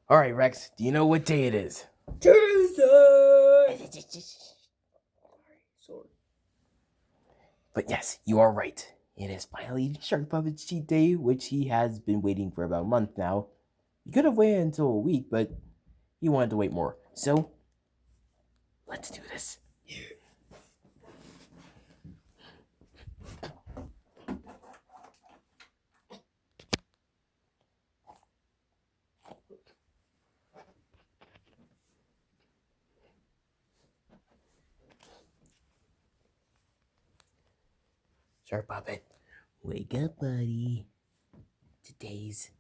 Alright, Rex, do you know what day it is? Tuesday! Sorry. But yes, you are right. It is finally Shark Puppet's cheat day, which he has been waiting for about a month now. He could have waited until a week, but he wanted to wait more. So, let's do this. Shark Puppet, wake up, buddy. Today's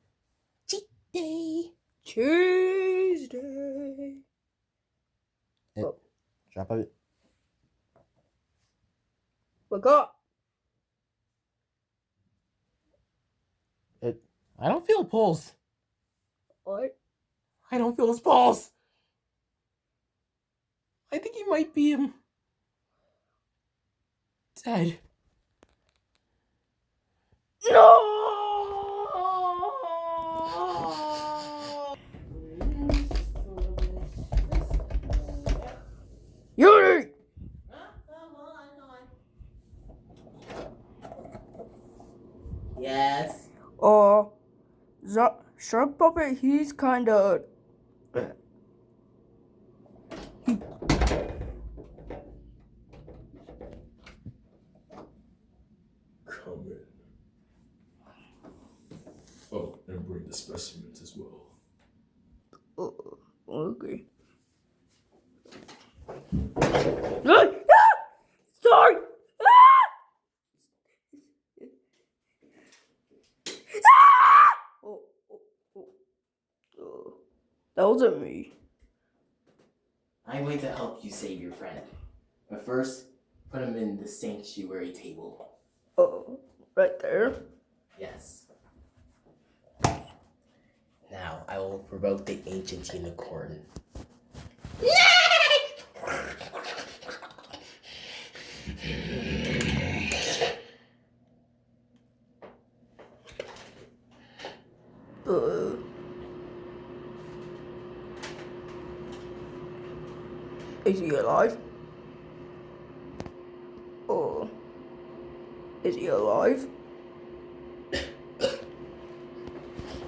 cheat day. Tuesday! Oh. Shark Puppet. Wake up! I don't feel a pulse. What? I don't feel his pulse. I think he might be dead. No! Yuri! Yes. Shark Puppet, he's kinda... Come in. Oh, and bring the specimens as well. Okay. Sorry! That wasn't me. I'm going to help you save your friend. But first, put him in the sanctuary table. Right there. Yes. Now, I will provoke the ancient unicorn. Is he alive? Is he alive?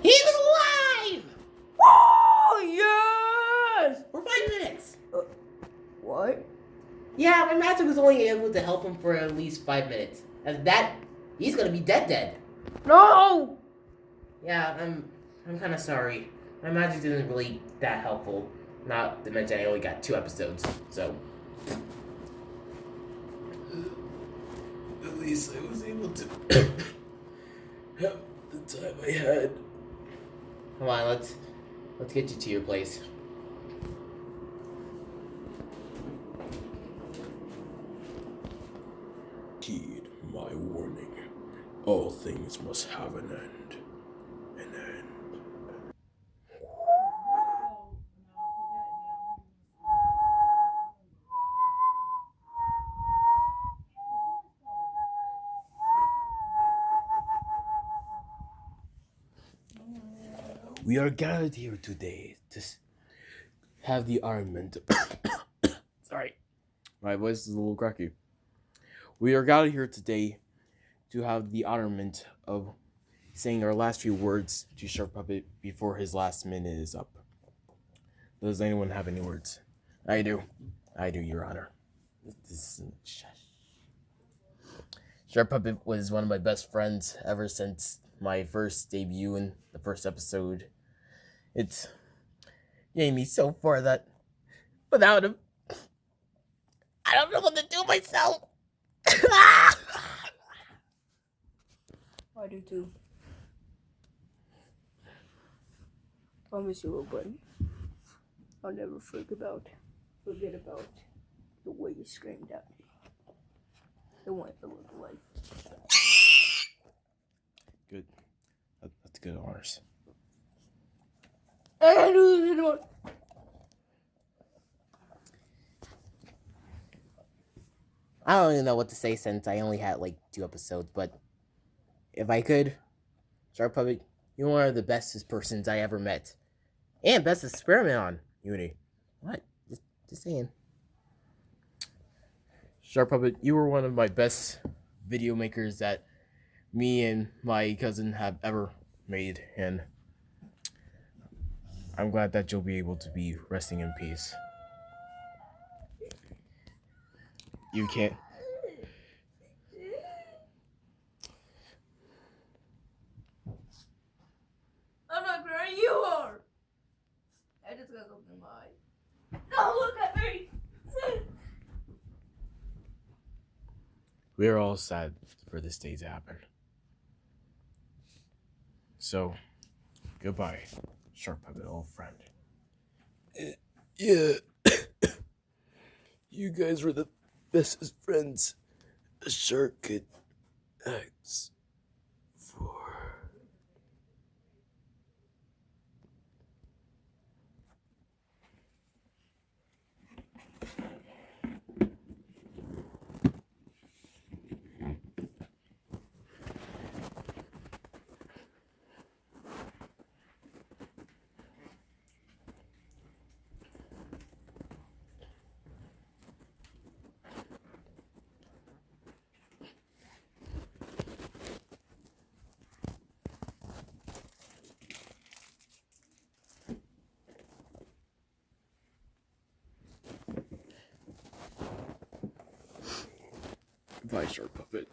He's alive! Oh, yes! For 5 minutes. What? Yeah, my magic was only able to help him for at least 5 minutes. And he's gonna be dead. No! Yeah, I'm kind of sorry. My magic isn't really that helpful. Not to mention I only got 2 episodes, so. At least I was able to have the time I had. Come on, let's get you to your place. Heed my warning. All things must have an end. An end. We are gathered here today to have the armament. Sorry, my voice is a little cracky. We are gathered here today to have the honorment of saying our last few words to Shark Puppet before his last minute is up. Does anyone have any words? I do, Your Honor. Shark Puppet was one of my best friends ever since my first debut in the first episode. It's made me so far that without him, I don't know what to do myself. I do too. Promise you, little buddy. I'll never forget about the way you screamed at me. The one that looked like. Good. That's good honors. I don't. I don't even know what to say since I only had like 2 episodes, but if I could, Shark Puppet, you're one of the bestest persons I ever met. And best experiment on Uni. What? Just saying. Sharp Puppet, you were one of my best video makers that me and my cousin have ever made, and I'm glad that you'll be able to be resting in peace. You can't. I'm not crying, you are! I just got something in my eye. Don't look at me! We're all sad for this day to happen. So, goodbye, Sharp Puppet, old friend. Yeah. You guys were the bestest friends a shark could ask for. Goodbye, Sharp Puppet.